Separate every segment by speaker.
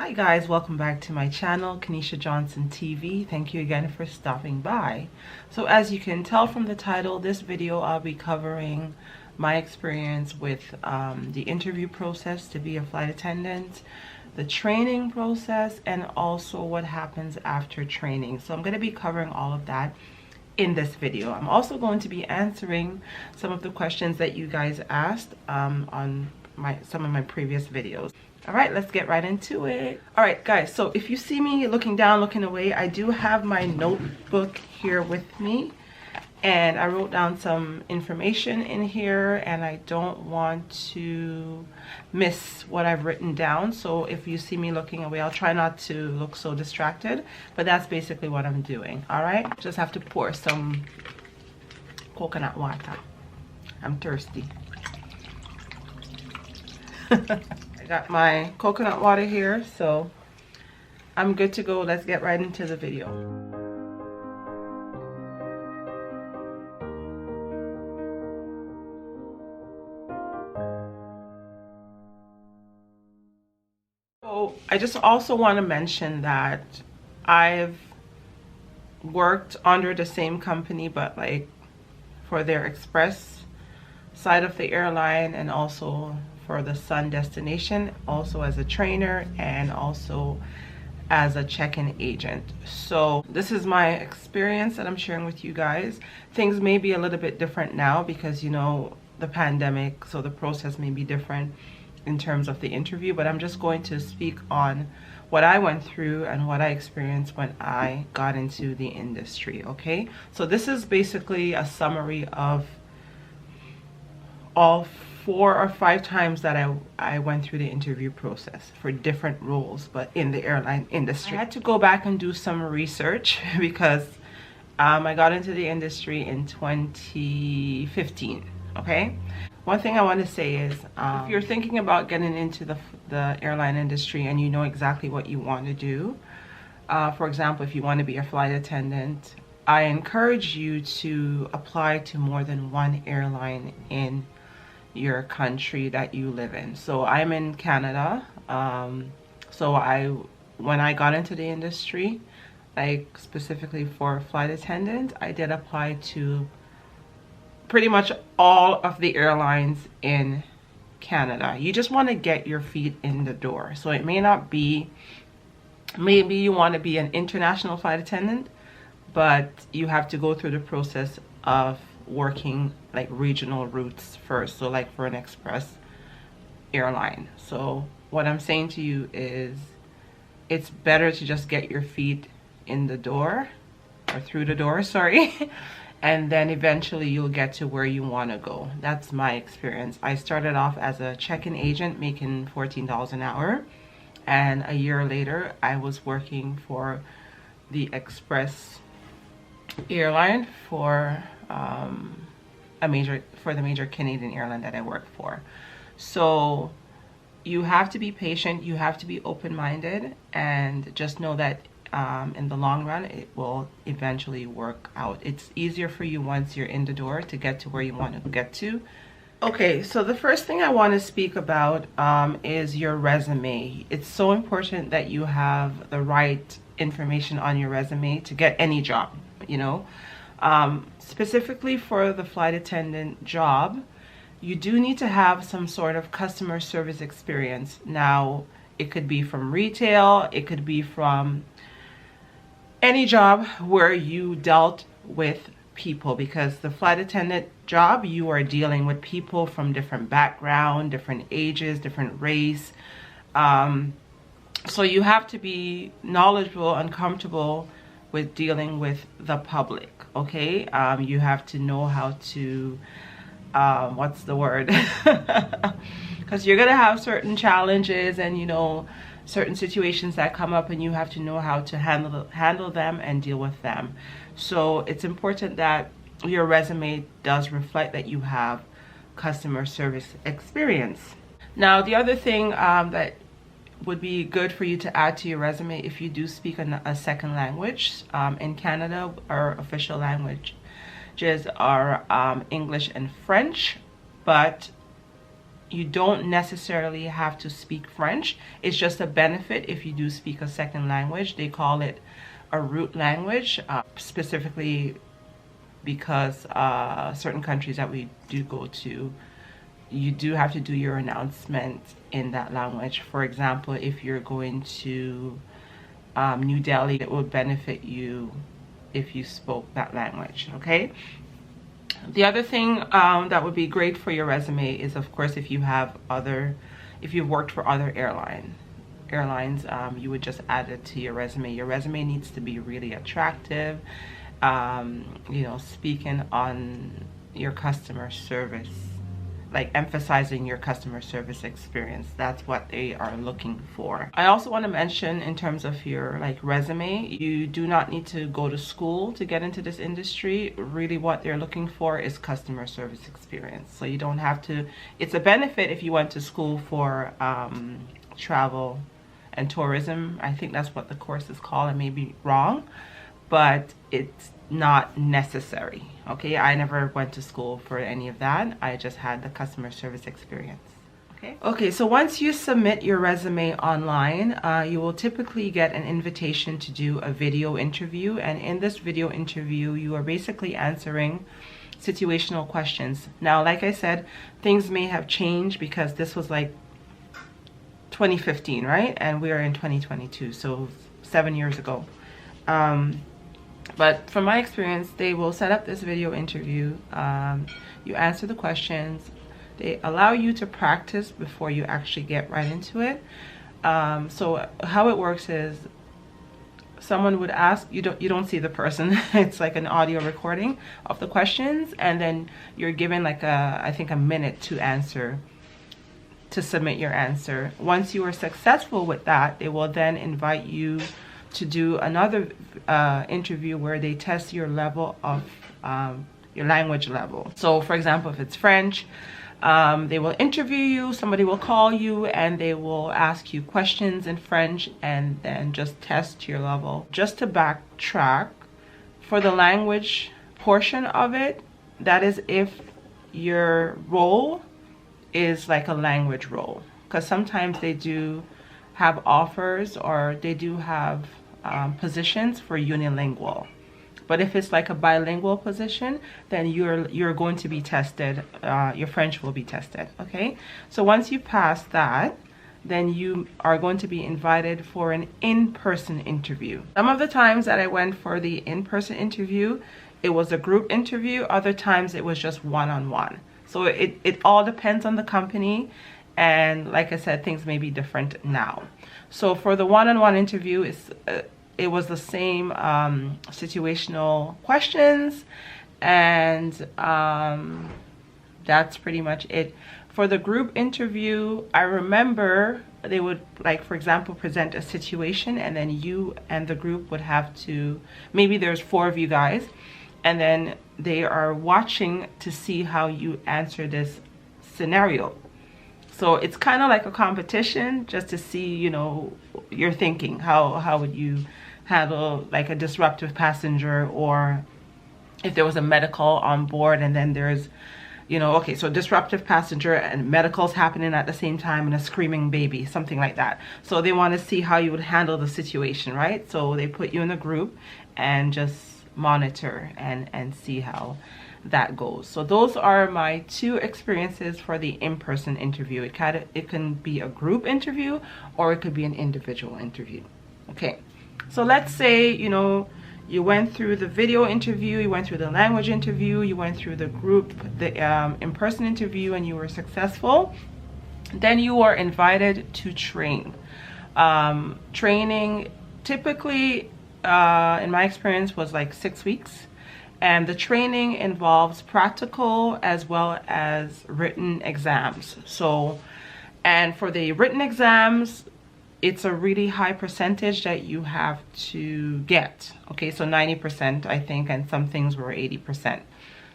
Speaker 1: Hi guys, welcome back to my channel, Kanisha Johnson TV. Thank you again for stopping by. So as you can tell from the title, this video I'll be covering my experience with the interview process to be a flight attendant, the training process, and also what happens after training. So I'm going to be covering all of that in this video. I'm also going to be answering some of the questions that you guys asked on some of my previous videos. All right, let's get right into it. All right, guys, so if you see me looking down, looking away, I do have my notebook here with me, and I wrote down some information in here, and I don't want to miss what I've written down. So if you see me looking away, I'll try not to look so distracted, but that's basically what I'm doing. All right, just have to pour some coconut water. I'm thirsty. Got my coconut water here, so I'm good to go. Let's get right into the video. So I just also want to mention that I've worked under the same company, but like for their express side of the airline, and also for the Sun destination, also as a trainer and also as a check-in agent. So this is my experience that I'm sharing with you guys. Things may be a little bit different now because, you know, the pandemic, so the process may be different in terms of the interview, but I'm just going to speak on what I went through and what I experienced when I got into the industry. Okay, so this is basically a summary of all 4 or 5 times that I went through the interview process for different roles, but in the airline industry. I had to go back and do some research because I got into the industry in 2015. Okay, one thing I want to say is if you're thinking about getting into the airline industry and you know exactly what you want to do, for example, if you want to be a flight attendant, I encourage you to apply to more than one airline in your country that you live in. So I'm in Canada. So when I got into the industry, like specifically for flight attendant, I did apply to pretty much all of the airlines in Canada. You just want to get your feet in the door. So it may not be, maybe you want to be an international flight attendant, but you have to go through the process of working like regional routes first, so like for an express airline. So what I'm saying to you is it's better to just get your feet in the door, or through the door, sorry, and then eventually you'll get to where you want to go. That's my experience. I started off as a check-in agent making $14 an hour, and a year later I was working for the express airline for the major Canadian airline that I work for. So you have to be patient, you have to be open-minded, and just know that in the long run it will eventually work out. It's easier for you once you're in the door to get to where you want to get to. Okay, so the first thing I want to speak about is your resume. It's so important that you have the right information on your resume to get any job, you know. Specifically for the flight attendant job, you do need to have some sort of customer service experience. Now, it could be from retail, it could be from any job where you dealt with people, because the flight attendant job, you are dealing with people from different background, different ages, different race. So you have to be knowledgeable and comfortable with dealing with the public. Okay, you have to know how to what's the word, because you're gonna have certain challenges and, you know, certain situations that come up, and you have to know how to handle them and deal with them. So it's important that your resume does reflect that you have customer service experience. Now, the other thing that would be good for you to add to your resume, if you do speak a second language. In Canada, our official languages are English and French, but you don't necessarily have to speak French. It's just a benefit if you do speak a second language. They call it a root language, specifically because certain countries that we do go to, you do have to do your announcement in that language. For example, if you're going to New Delhi, it would benefit you if you spoke that language. Okay. The other thing that would be great for your resume is, of course, if you've worked for other airlines, you would just add it to your resume. Your resume needs to be really attractive, you know, speaking on your customer service, like emphasizing your customer service experience. That's what they are looking for. I also want to mention, in terms of your like resume, you do not need to go to school to get into this industry. Really what they're looking for is customer service experience. So you don't have to, it's a benefit if you went to school for travel and tourism. I think that's what the course is called. I may be wrong, but it's not necessary. Okay, I never went to school for any of that. I just had the customer service experience. Okay, so once you submit your resume online, you will typically get an invitation to do a video interview. And in this video interview, you are basically answering situational questions. Now, like I said, things may have changed because this was like 2015, right? And we are in 2022, so 7 years ago. But from my experience, they will set up this video interview. You answer the questions. They allow you to practice before you actually get right into it. So how it works is, someone would ask, you don't see the person. It's like an audio recording of the questions, and then you're given like I think a minute to answer, to submit your answer. Once you are successful with that, they will then invite you to do another interview where they test your level of your language level. So for example, if it's French, they will interview you, somebody will call you, and they will ask you questions in French and then just test your level. Just to backtrack, for the language portion of it, that is if your role is like a language role, because sometimes they do have offers, or they do have positions for unilingual. But if it's like a bilingual position, then you're going to be tested. Your French will be tested. Okay, so once you pass that, then you are going to be invited for an in-person interview. Some of the times that I went for the in-person interview, it was a group interview. Other times it was just one-on-one. So it all depends on the company. And like I said, things may be different now. So for the one-on-one interview, it was the same situational questions, and that's pretty much it. For the group interview, I remember they would, like, for example, present a situation, and then you and the group would have to, maybe there's 4 of you guys, and then they are watching to see how you answer this scenario. So it's kind of like a competition, just to see, you know, your thinking. How would you handle like a disruptive passenger, or if there was a medical on board and then there's, you know, okay, so disruptive passenger and medical's happening at the same time and a screaming baby, something like that. So they want to see how you would handle the situation, right? So they put you in a group and just monitor and see how that goes. So those are my 2 experiences for the in-person interview. It can be a group interview, or it could be an individual interview. Okay, so let's say, you know, you went through the video interview, you went through the language interview, you went through the group, the in-person interview, and you were successful. Then you are invited to train. Training typically, in my experience, was like 6 weeks. And the training involves practical as well as written exams. So, and for the written exams, it's a really high percentage that you have to get. Okay, so 90%, I think, and some things were 80%.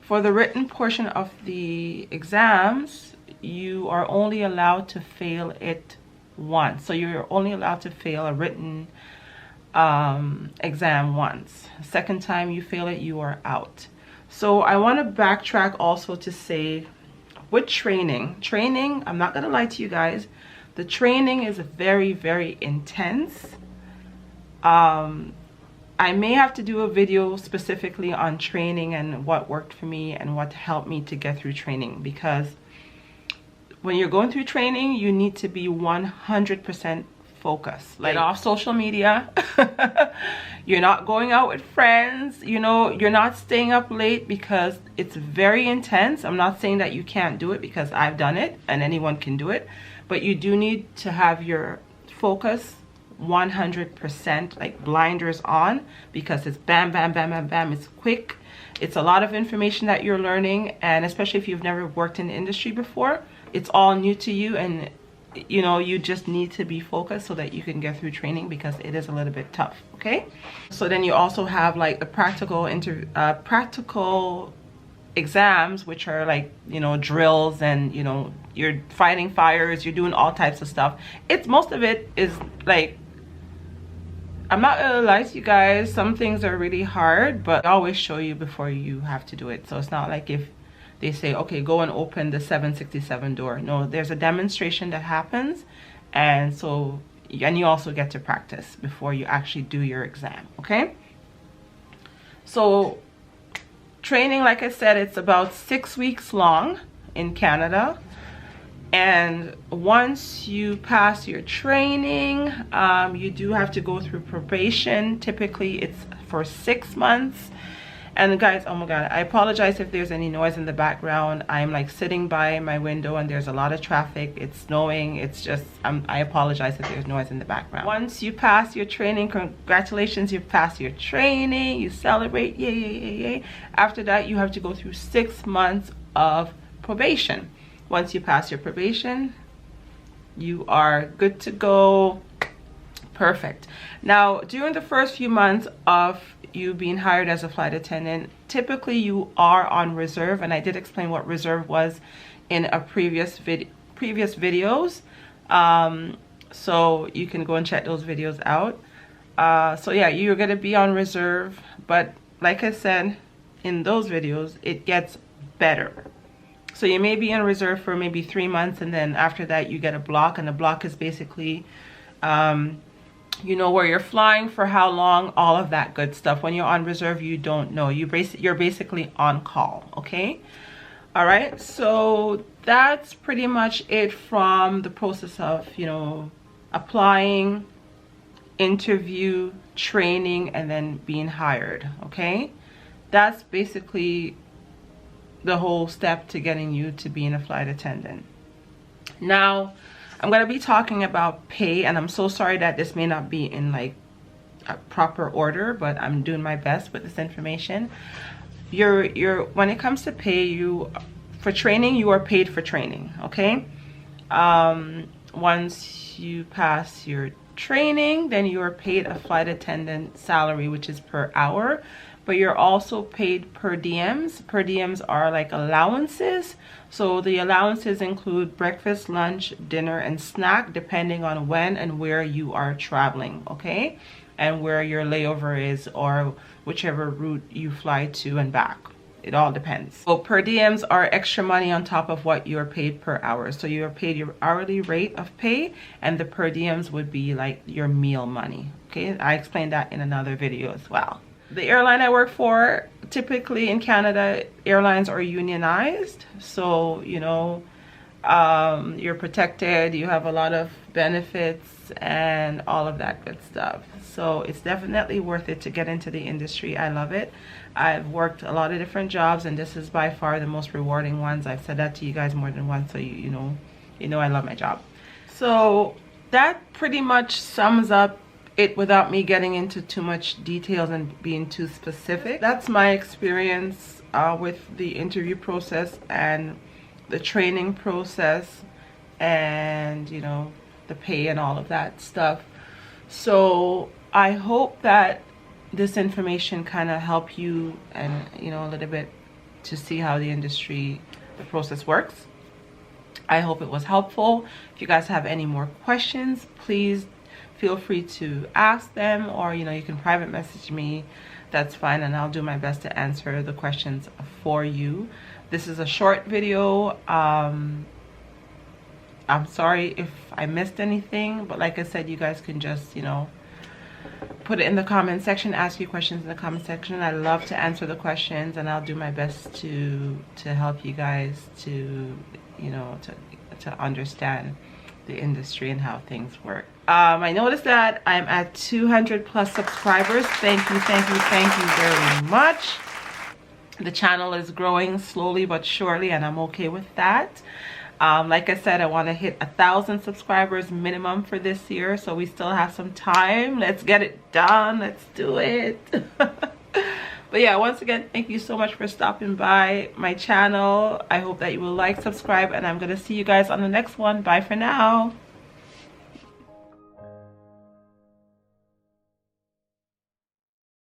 Speaker 1: For the written portion of the exams, you are only allowed to fail it once. So you're only allowed to fail a written exam once. Second time you fail it, you are out. So I want to backtrack also to say, with training, I'm not gonna lie to you guys, the training is very, very intense. I may have to do a video specifically on training and what worked for me and what helped me to get through training, because when you're going through training, you need to be 100% focused. Like, off social media. You're not going out with friends, you know, you're not staying up late, because it's very intense. I'm not saying that you can't do it, because I've done it and anyone can do it, but you do need to have your focus 100%, like blinders on, because it's bam, bam, bam, bam, bam. It's quick. It's a lot of information that you're learning, and especially if you've never worked in the industry before, it's all new to you, and you know, you just need to be focused so that you can get through training, because it is a little bit tough. Okay, so then you also have like the practical exams, which are like, you know, drills, and you know, you're fighting fires, you're doing all types of stuff. It's, most of it is like, I'm not gonna lie to you guys, some things are really hard, but I always show you before you have to do it. So it's not like if they say, okay, go and open the 767 door. No, there's a demonstration that happens, and so, and you also get to practice before you actually do your exam. Okay, so training, like I said, it's about 6 weeks long in Canada, and once you pass your training, you do have to go through probation. Typically it's for 6 months. And guys, oh my god, I apologize if there's any noise in the background. I'm like sitting by my window and there's a lot of traffic. It's snowing. It's just, I apologize if there's noise in the background. Once you pass your training, congratulations, you passed your training, you celebrate, yay, yay, yay, yay. After that, you have to go through 6 months of probation. Once you pass your probation, you are good to go. Perfect. Now, during the first few months of you being hired as a flight attendant, typically you are on reserve, and I did explain what reserve was in a previous videos, so you can go and check those videos out. So yeah, you're gonna be on reserve, but like I said in those videos, it gets better. So you may be in reserve for maybe 3 months, and then after that you get a block, and a block is basically you know where you're flying, for how long, all of that good stuff. When you're on reserve, you don't know. You're basically on call. Okay, all right, so that's pretty much it from the process of, you know, applying, interview, training, and then being hired. Okay, that's basically the whole step to getting you to being a flight attendant. Now I'm going to be talking about pay, and I'm so sorry that this may not be in like a proper order, but I'm doing my best with this information. When it comes to pay, for training, you are paid for training. Okay, once you pass your training, then you are paid a flight attendant salary, which is per hour, but you're also paid per diems. Per diems are like allowances. So the allowances include breakfast, lunch, dinner, and snack, depending on when and where you are traveling. Okay, and where your layover is, or whichever route you fly to and back. It all depends. So per diems are extra money on top of what you're paid per hour. So you're paid your hourly rate of pay, and the per diems would be like your meal money. Okay, I explained that in another video as well. The airline I work for, typically in Canada, airlines are unionized. So, you know, you're protected, you have a lot of benefits and all of that good stuff. So it's definitely worth it to get into the industry. I love it. I've worked a lot of different jobs, and this is by far the most rewarding ones. I've said that to you guys more than once, so you know I love my job. So that pretty much sums up it without me getting into too much details and being too specific. That's my experience with the interview process and the training process, and you know, the pay and all of that stuff. So I hope that this information kind of help you, and you know, a little bit to see how the industry, the process works. I hope it was helpful. If you guys have any more questions, please feel free to ask them, or you know, you can private message me. That's fine, and I'll do my best to answer the questions for you. This is a short video. I'm sorry if I missed anything, but like I said, you guys can just, you know, put it in the comment section, ask your questions in the comment section. I love to answer the questions, and I'll do my best to help you guys to, you know, to understand the industry and how things work. I noticed that I'm at 200 plus subscribers. Thank you very much. The channel is growing slowly but surely, and I'm okay with that. Like I said, I want to hit 1,000 subscribers minimum for this year, so we still have some time. Let's get it done. Let's do it. But yeah, once again, thank you so much for stopping by my channel. I hope that you will like, subscribe, and I'm gonna see you guys on the next one. Bye for now.